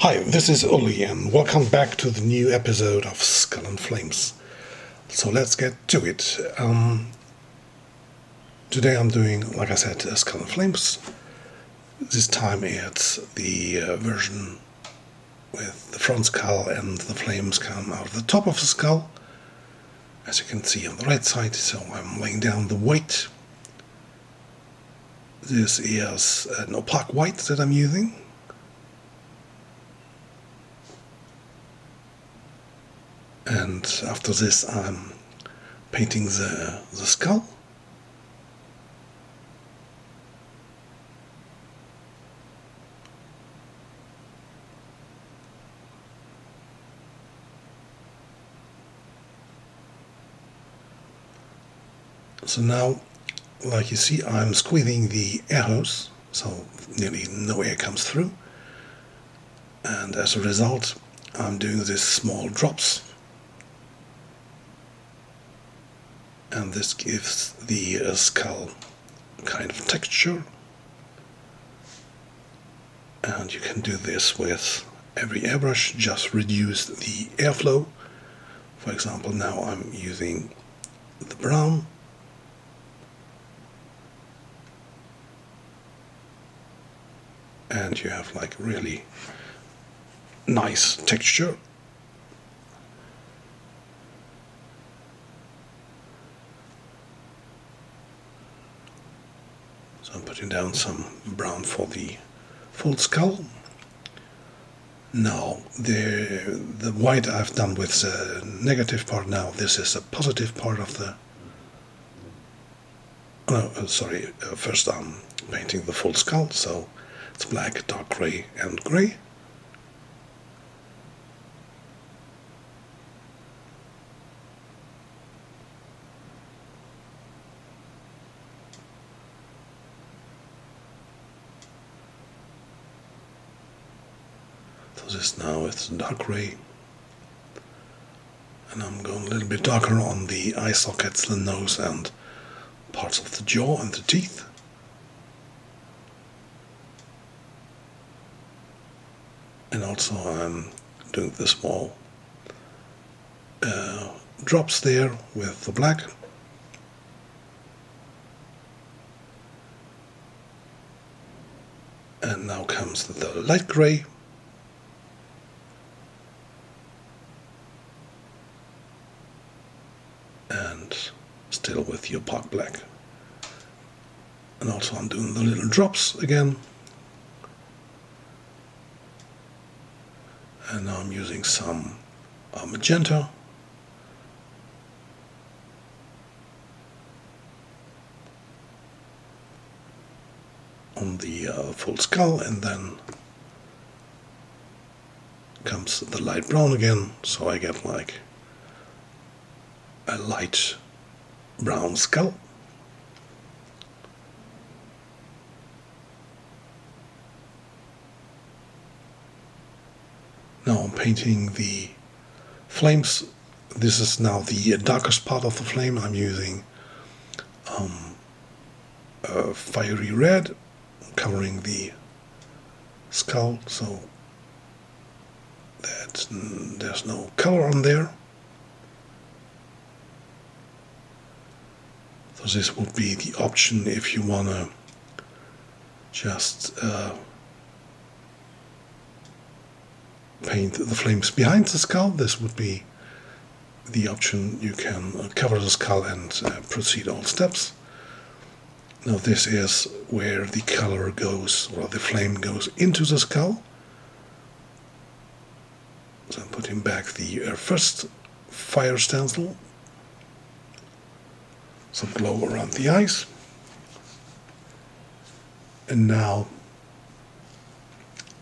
Hi, this is Uli and welcome back to the new episode of Skull and Flames. So let's get to it. Today I'm doing, like I said, Skull and Flames. This time it's the version with the front skull and the flames come out of the top of the skull, as you can see on the right side. So I'm laying down the white. This is an opaque white that I'm using. And after this I'm painting the skull. So now, like you see, I'm squeezing the air hose, so nearly no air comes through. And as a result, I'm doing these small drops. And this gives the skull kind of texture. And you can do this with every airbrush, just reduce the airflow. For example, now I'm using the brown. And you have like really nice texture. So I'm putting down some brown for the full skull. Now the white I've done with the negative part. Now this is a positive part of the... first I'm painting the full skull, so it's black, dark grey and grey. So this now it's dark grey. And I'm going a little bit darker on the eye sockets, the nose and parts of the jaw and the teeth. And also I'm doing the small drops there with the black. And now comes the light grey. And still with the opaque black. And also I'm doing the little drops again. And now I'm using some magenta. On the full skull, and then comes the light brown again, so I get like a light brown skull. Now I'm painting the flames. This is now the darkest part of the flame. I'm using a fiery red, covering the skull so that there's no color on there. So this would be the option if you want to just paint the flames behind the skull. This would be the option. You can cover the skull and proceed all steps. Now this is where the color goes, or the flame goes into the skull. So I'm putting back the first fire stencil. Some glow around the eyes. And now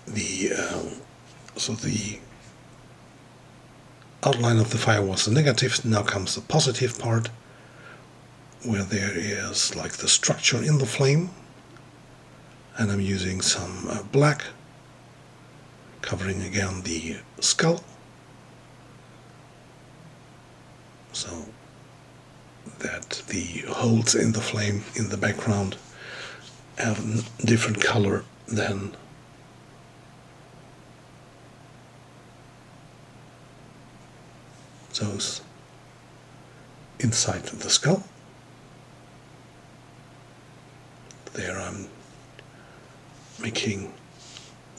the outline of the fire was the negative. Now comes the positive part, where there is like the structure in the flame. And I'm using some black, covering again the skull. So that the holes in the flame in the background have a different color than those inside the skull. There I'm making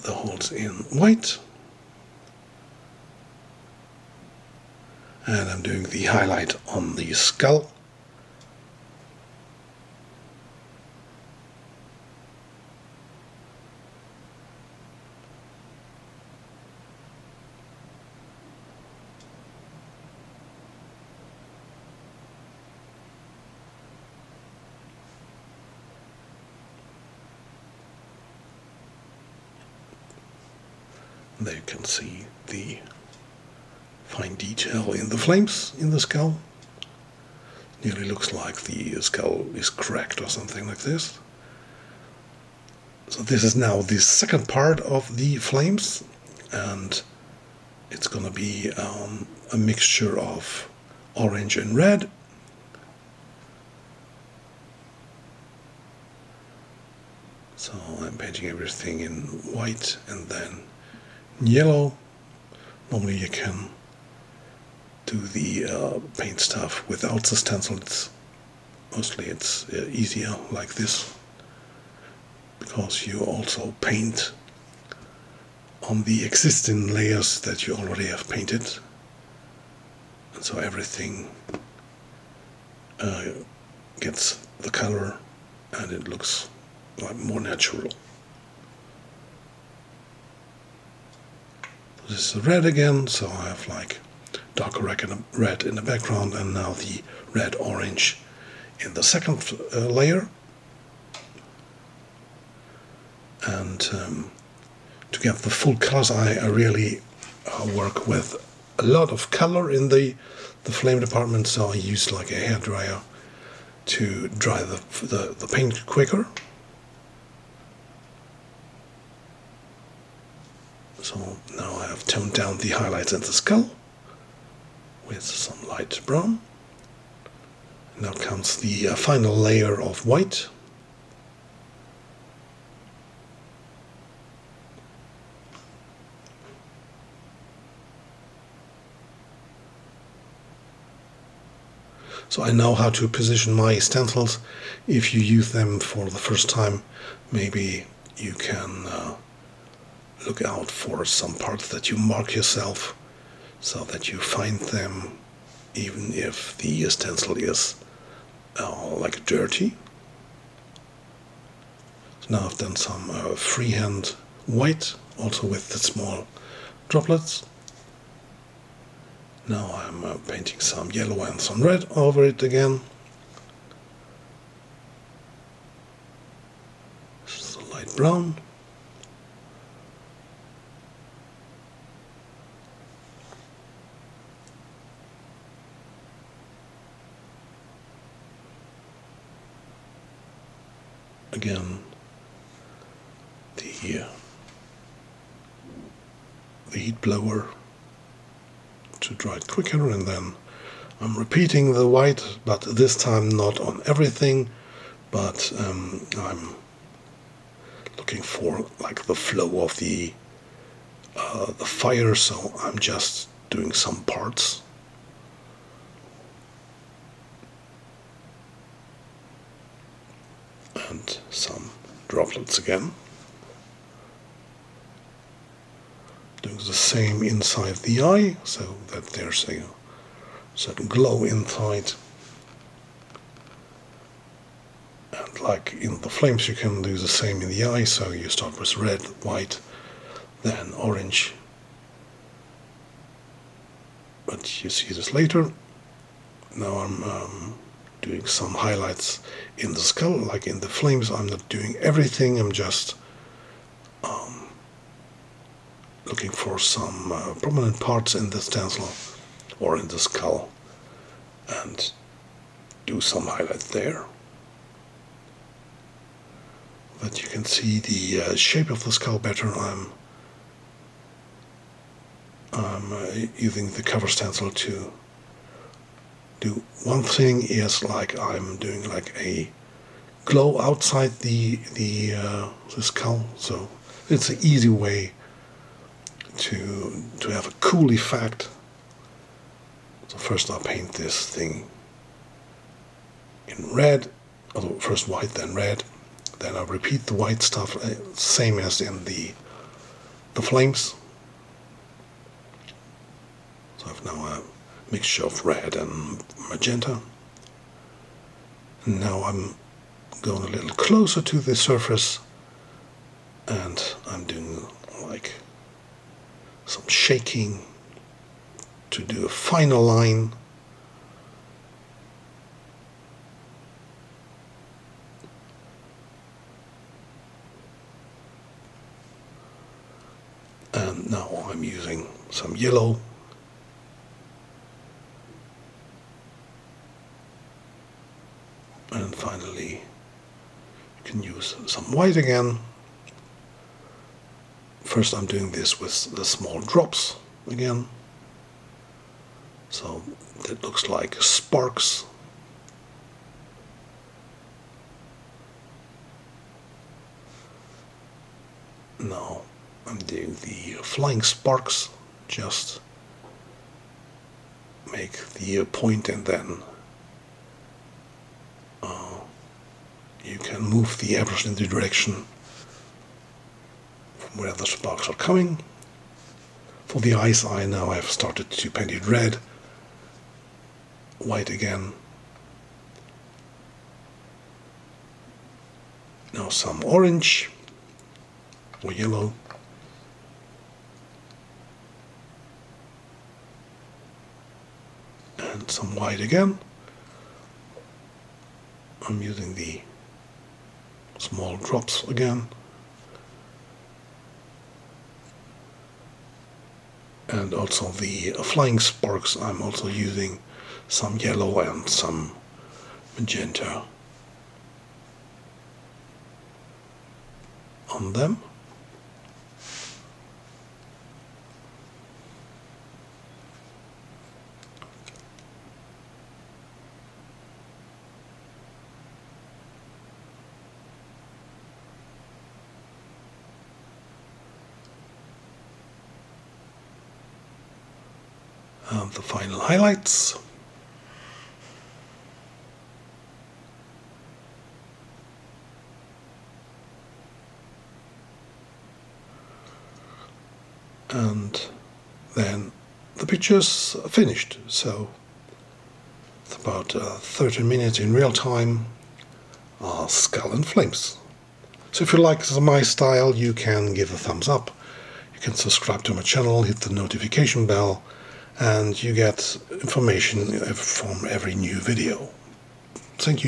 the holes in white, and I'm doing the highlight on the skull. There you can see the fine detail in the flames in the skull. Nearly looks like the skull is cracked or something like this. So this is now the second part of the flames, and it's gonna be a mixture of orange and red. So I'm painting everything in white and then yellow. Normally you can do the paint stuff without the stencil. It's easier like this, because you also paint on the existing layers that you already have painted, and so everything gets the color and it looks like more natural. This is red again, so I have like darker red in the background, and now the red-orange in the second layer. And to get the full colors, I really work with a lot of color in the flame department, so I use like a hairdryer to dry the paint quicker. So now I have toned down the highlights in the skull with some light brown. Now comes the final layer of white. So I know how to position my stencils. If you use them for the first time, maybe you can look out for some parts that you mark yourself, so that you find them even if the stencil is like dirty. So now I've done some freehand white, also with the small droplets. Now I'm painting some yellow and some red over it again. Just a light brown. Again, the heat blower to dry it quicker, and then I'm repeating the white, but this time not on everything, but I'm looking for like the flow of the fire, so I'm just doing some parts. And some droplets again. Doing the same inside the eye, so that there's a certain glow inside. And like in the flames, you can do the same in the eye, so you start with red, white, then orange. But you see this later. Now I'm doing some highlights in the skull. Like in the flames, I'm not doing everything, I'm just looking for some prominent parts in the stencil or in the skull and do some highlight there. But you can see the shape of the skull better. I'm using the cover stencil to do one thing is like I'm doing like a glow outside the skull, so it's an easy way to have a cool effect So first I'll paint this thing in red, although first white then red, then I'll repeat the white stuff, same as in the flames. So I've now a mixture of red and magenta. And now I'm going a little closer to the surface, and I'm doing like some shaking to do a final line. And now I'm using some yellow. And finally, you can use some white again. First I'm doing this with the small drops again. So that looks like sparks. Now I'm doing the flying sparks, just make the point and then you can move the airbrush in the direction from where the sparks are coming. For the eyes, I now have started to paint it red, white again. Now some orange or yellow. And some white again. I'm using the small drops again. And also the flying sparks, I'm also using some yellow and some magenta on them. The final highlights. And then the picture's finished. So it's about 30 minutes in real time, skull and flames. So if you like my style, you can give a thumbs up. You can subscribe to my channel, hit the notification bell, and you get information from every new video. Thank you.